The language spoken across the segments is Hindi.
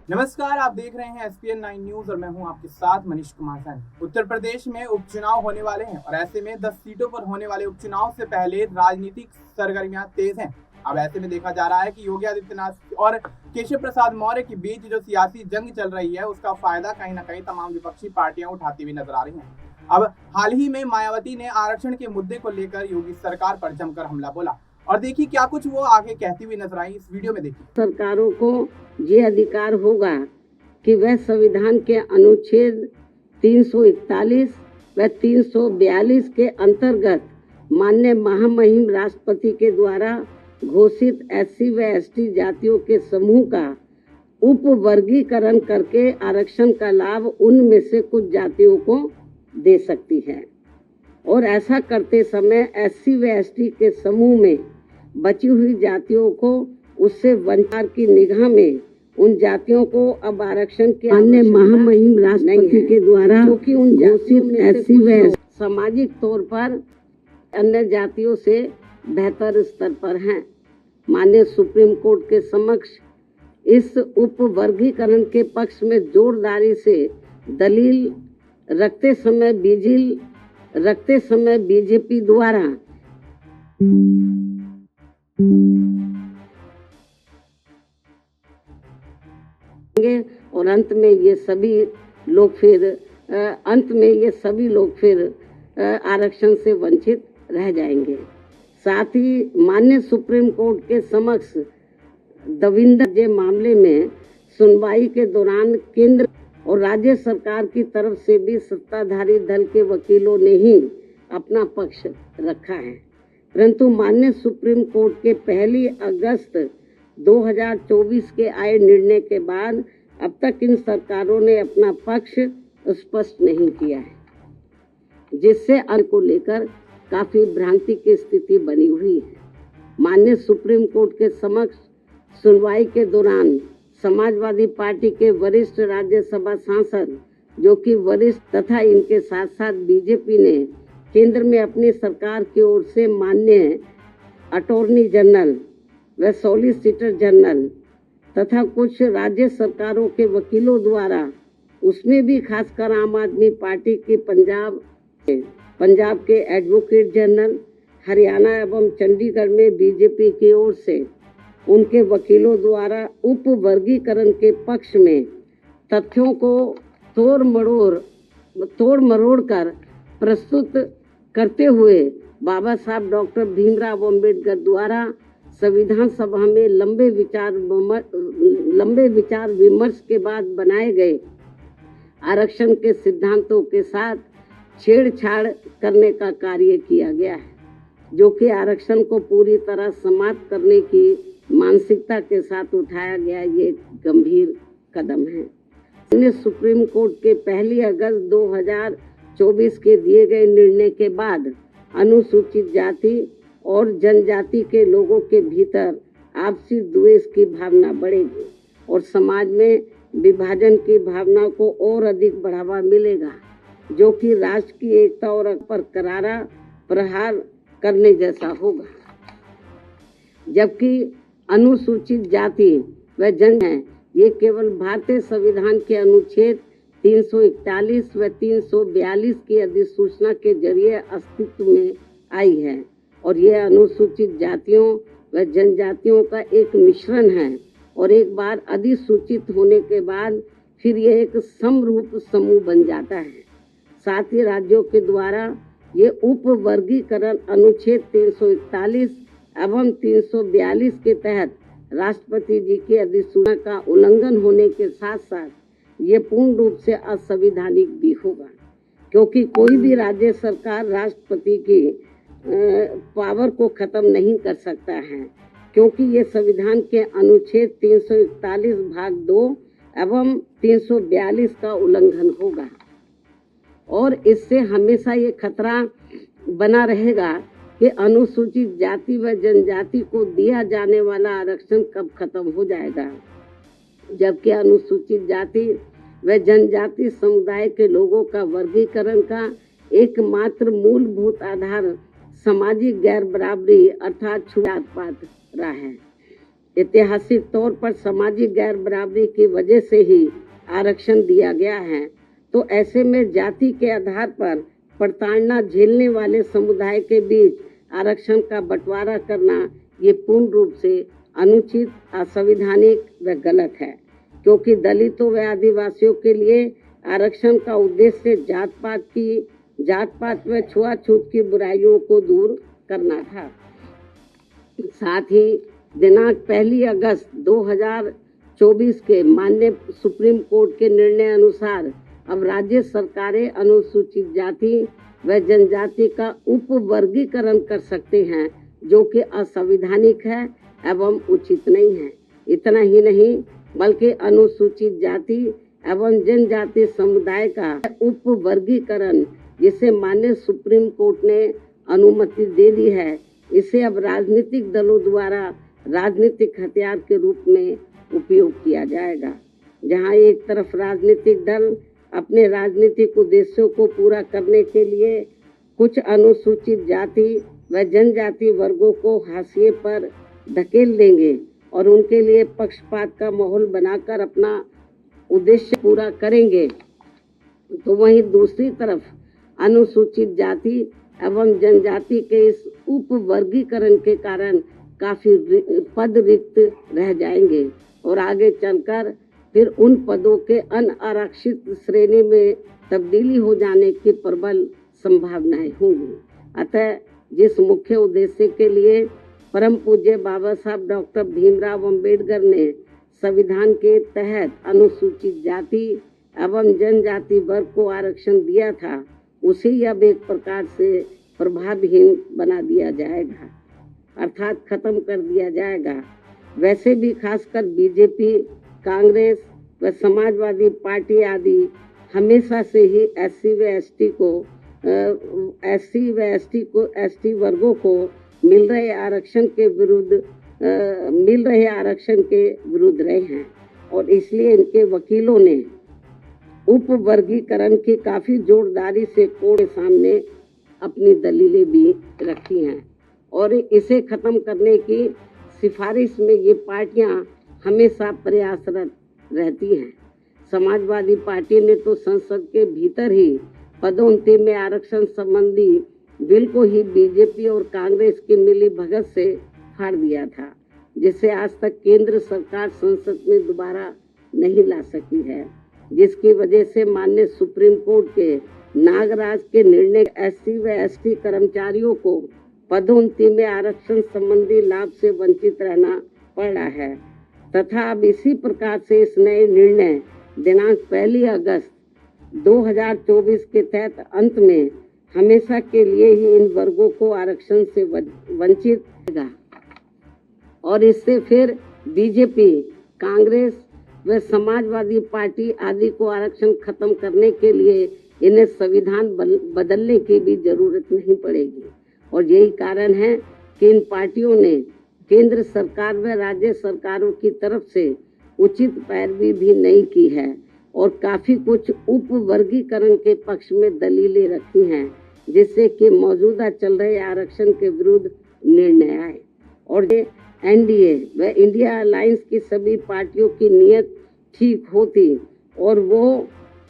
नमस्कार, आप देख रहे हैं एसपीएन 9 न्यूज और मैं हूं आपके साथ मनीष कुमार सैन। उत्तर प्रदेश में उपचुनाव होने वाले हैं और ऐसे में 10 सीटों पर होने वाले उपचुनाव से पहले राजनीतिक सरगर्मियां तेज हैं। अब ऐसे में देखा जा रहा है कि योगी आदित्यनाथ और केशव प्रसाद मौर्य के बीच जो सियासी जंग चल रही है उसका फायदा कहीं ना कहीं तमाम विपक्षी पार्टियां उठाती हुई नजर आ रही हैं। अब हाल ही में मायावती ने आरक्षण के मुद्दे को लेकर योगी सरकार पर जमकर हमला बोला और देखिए क्या कुछ वो आगे कहती हुई नजर आई। इस वीडियो में देखिए। सरकारों को ये अधिकार होगा कि वह संविधान के अनुच्छेद 341 व 342 के अंतर्गत माननीय महामहिम राष्ट्रपति के द्वारा घोषित एससी व एसटी जातियों के समूह का उप वर्गीकरण करके आरक्षण का लाभ उनमें से कुछ जातियों को दे सकती है और ऐसा करते समय एससी व एसटी के समूह में बची हुई जातियों को उससे वंचित की निगाह में उन जातियों को अब आरक्षण के अन्य महामहिम राष्ट्रपति के द्वारा क्योंकि उन जातियों में एससी व सामाजिक तौर पर अन्य जातियों से बेहतर स्तर पर हैं। माननीय सुप्रीम कोर्ट के समक्ष इस उप वर्गीकरण के पक्ष में जोरदारी से दलील रखते समय बीजेपी द्वारा और अंत में ये सभी लोग फिर आरक्षण से वंचित रह जाएंगे। साथ ही माननीय सुप्रीम कोर्ट के समक्ष दविंदर मामले में सुनवाई के दौरान केंद्र और राज्य सरकार की तरफ से भी सत्ताधारी दल के वकीलों ने ही अपना पक्ष रखा है, परंतु माननीय सुप्रीम कोर्ट के 1 अगस्त 2024 के आए निर्णय के बाद अब तक इन सरकारों ने अपना पक्ष स्पष्ट नहीं किया है, जिससे अन्य को लेकर काफी भ्रांति की स्थिति बनी हुई है। माननीय सुप्रीम कोर्ट के समक्ष सुनवाई के दौरान समाजवादी पार्टी के वरिष्ठ राज्यसभा सांसद जो कि वरिष्ठ तथा इनके साथ साथ बीजेपी ने केंद्र में अपनी सरकार की ओर से माननीय अटॉर्नी जनरल व सॉलिसिटर जनरल तथा कुछ राज्य सरकारों के वकीलों द्वारा उसमें भी खासकर आम आदमी पार्टी की पंजाब के एडवोकेट जनरल, हरियाणा एवं चंडीगढ़ में बीजेपी की ओर से उनके वकीलों द्वारा उप वर्गीकरण के पक्ष में तथ्यों को तोड़ मरोड़ कर प्रस्तुत करते हुए बाबा साहब डॉक्टर भीमराव अंबेडकर द्वारा संविधान सभा में लंबे विचार विमर्श के बाद बनाए गए आरक्षण के सिद्धांतों के साथ छेड़छाड़ करने का कार्य किया गया है, जो कि आरक्षण को पूरी तरह समाप्त करने की मानसिकता के साथ उठाया गया ये गंभीर कदम है। सुप्रीम कोर्ट के 1 अगस्त 2024 के दिए गए निर्णय के बाद अनुसूचित जाति और जनजाति के लोगों के भीतर आपसी द्वेष की भावना बढ़ेगी और समाज में विभाजन की भावना को और अधिक बढ़ावा मिलेगा, जो कि राष्ट्र की एकता और पर करारा प्रहार करने जैसा होगा। जबकि अनुसूचित जाति व जन है ये केवल भारतीय संविधान के अनुच्छेद 341 व 342 की अधिसूचना के जरिए अस्तित्व में आई है और यह अनुसूचित जातियों व जनजातियों का एक मिश्रण है और एक बार अधिसूचित होने के बाद फिर यह एक समरूप समूह बन जाता है। साथ ही राज्यों के द्वारा ये उप वर्गीकरण अनुच्छेद 341 एवं 342 के तहत राष्ट्रपति जी की अधिसूचना का उल्लंघन होने के साथ साथ ये पूर्ण रूप से असंवैधानिक भी होगा, क्योंकि कोई भी राज्य सरकार राष्ट्रपति की पावर को खत्म नहीं कर सकता है, क्योंकि ये संविधान के अनुच्छेद 341 भाग 2 एवं 342 का उल्लंघन होगा और इससे हमेशा ये खतरा बना रहेगा कि अनुसूचित जाति व जनजाति को दिया जाने वाला आरक्षण कब खत्म हो जाएगा, जबकि अनुसूचित जाति व जनजाति समुदाय के लोगों का वर्गीकरण का एकमात्र मूलभूत आधार सामाजिक गैर बराबरी अर्थात छूट पात रहा है। ऐतिहासिक तौर पर सामाजिक गैर बराबरी की वजह से ही आरक्षण दिया गया है, तो ऐसे में जाति के आधार पर प्रताड़ना झेलने वाले समुदाय के बीच आरक्षण का बंटवारा करना ये पूर्ण रूप से अनुचित, असंवैधानिक व गलत है, क्योंकि दलितों व आदिवासियों के लिए आरक्षण का उद्देश्य जात पात व छुआछूत की बुराइयों को दूर करना था। साथ ही दिनांक 1 अगस्त 2024 के माननीय सुप्रीम कोर्ट के निर्णय अनुसार अब राज्य सरकारें अनुसूचित जाति व जनजाति का उप वर्गीकरण कर सकते हैं, जो कि असंवैधानिक है एवं उचित नहीं है। इतना ही नहीं बल्कि अनुसूचित जाति एवं जनजाति समुदाय का उप वर्गीकरण, जिसे माननीय सुप्रीम कोर्ट ने अनुमति दे दी है, इसे अब राजनीतिक दलों द्वारा राजनीतिक हथियार के रूप में उपयोग किया जाएगा। जहां एक तरफ राजनीतिक दल अपने राजनीतिक उद्देश्यों को पूरा करने के लिए कुछ अनुसूचित जाति व जनजाति वर्गों को हाशिए पर धकेल देंगे और उनके लिए पक्षपात का माहौल बनाकर अपना उद्देश्य पूरा करेंगे, तो वहीं दूसरी तरफ अनुसूचित जाति एवं जनजाति के इस उप वर्गीकरण के कारण काफी पद रिक्त रह जाएंगे और आगे चलकर फिर उन पदों के अनारक्षित श्रेणी में तब्दीली हो जाने की प्रबल संभावनाएं होंगी। अतः जिस मुख्य उद्देश्य के लिए परम पूज्य बाबा साहब डॉक्टर भीमराव अंबेडकर ने संविधान के तहत अनुसूचित जाति एवं जनजाति वर्ग को आरक्षण दिया था, उसे अब एक प्रकार से प्रभावहीन बना दिया जाएगा, अर्थात खत्म कर दिया जाएगा। वैसे भी खासकर बीजेपी, कांग्रेस व समाजवादी पार्टी आदि हमेशा से ही एसटी वर्गों को मिल रहे आरक्षण के विरुद्ध रहे हैं और इसलिए इनके वकीलों ने उप वर्गीकरण की काफी जोरदारी से कोर्ट के सामने अपनी दलीलें भी रखी हैं और इसे खत्म करने की सिफारिश में ये पार्टियां हमेशा प्रयासरत रहती हैं। समाजवादी पार्टी ने तो संसद के भीतर ही पदोन्नति में आरक्षण संबंधी बिल को ही बीजेपी और कांग्रेस की मिली भगत से फाड़ दिया था, जिसे आज तक केंद्र सरकार संसद में दोबारा नहीं ला सकी है, जिसकी वजह से माननीय सुप्रीम कोर्ट के नागराज के निर्णय एससी व एसटी कर्मचारियों को पदोन्नति में आरक्षण संबंधी लाभ से वंचित रहना पड़ रहा है तथा अब इसी प्रकार से इस नए निर्णय दिनांक 1 अगस्त 2024 के तहत अंत में हमेशा के लिए ही इन वर्गों को आरक्षण से वंचित रहेगा और इससे फिर बीजेपी, कांग्रेस व समाजवादी पार्टी आदि को आरक्षण खत्म करने के लिए इन्हें संविधान बदलने की भी जरूरत नहीं पड़ेगी। और यही कारण है कि इन पार्टियों ने केंद्र सरकार व राज्य सरकारों की तरफ से उचित पैरवी भी नहीं की है और काफी कुछ उप वर्गीकरण के पक्ष में दलीलें रखी हैं, जिससे कि मौजूदा चल रहे आरक्षण के विरुद्ध निर्णय आए और एनडीए व इंडिया अलायंस की सभी पार्टियों की नीयत ठीक होती और वो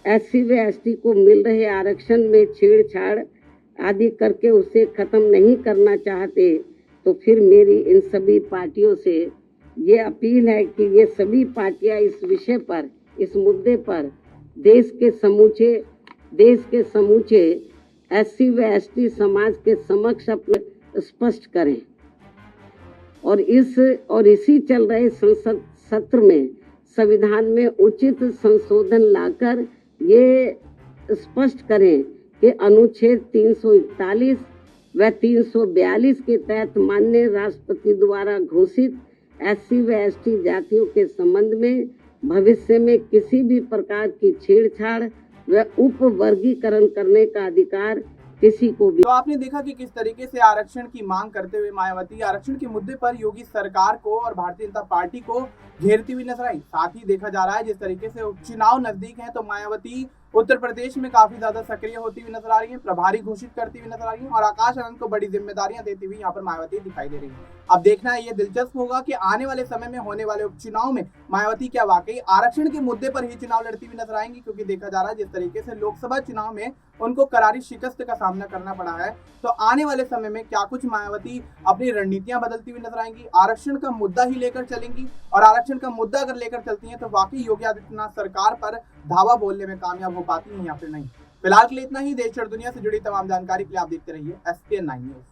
एससी व एसटी को मिल रहे आरक्षण में छेड़छाड़ आदि करके उसे खत्म नहीं करना चाहते, तो फिर मेरी इन सभी पार्टियों से ये अपील है कि ये सभी पार्टियां इस विषय पर, इस मुद्दे पर देश के समूचे एससी व एसटी समाज के समक्ष अपने स्पष्ट करें और इसी चल रहे संसद सत्र में संविधान में उचित संशोधन लाकर ये स्पष्ट करें कि अनुच्छेद 341 व 342 के तहत माननीय राष्ट्रपति द्वारा घोषित एससी व एसटी जातियों के संबंध में भविष्य में किसी भी प्रकार की छेड़छाड़ व उप वर्गीकरण करने का अधिकार किसी को भी। तो आपने देखा कि किस तरीके से आरक्षण की मांग करते हुए मायावती आरक्षण के मुद्दे पर योगी सरकार को और भारतीय जनता पार्टी को घेरती हुई नजर आई। साथ ही देखा जा रहा है जिस तरीके से उपचुनाव नजदीक है तो मायावती उत्तर प्रदेश में काफी ज्यादा सक्रिय होती हुई नजर आ रही है, प्रभारी घोषित करती हुई नजर आ रही है और आकाश आनंद को बड़ी जिम्मेदारियां देती हुई यहाँ पर मायावती दिखाई दे रही है। अब देखना है, ये दिलचस्प होगा कि आने वाले समय में होने वाले उपचुनाव में मायावती क्या वाकई आरक्षण के मुद्दे पर ही चुनाव लड़ती हुई नजर आएंगी, क्योंकि देखा जा रहा है जिस तरीके से लोकसभा चुनाव में उनको करारी शिकस्त का सामना करना पड़ा है, तो आने वाले समय में क्या कुछ मायावती अपनी रणनीतियां बदलती हुई नजर आएंगी, आरक्षण का मुद्दा ही लेकर चलेंगी, और आरक्षण का मुद्दा अगर लेकर चलती हैं तो वाकई योगी आदित्यनाथ सरकार पर धावा बोलने में कामयाब हो पाती हैं या फिर नहीं। फिलहाल के लिए इतना ही। देश और दुनिया से जुड़ी तमाम जानकारी के लिए आप देखते रहिए SPN9 न्यूज।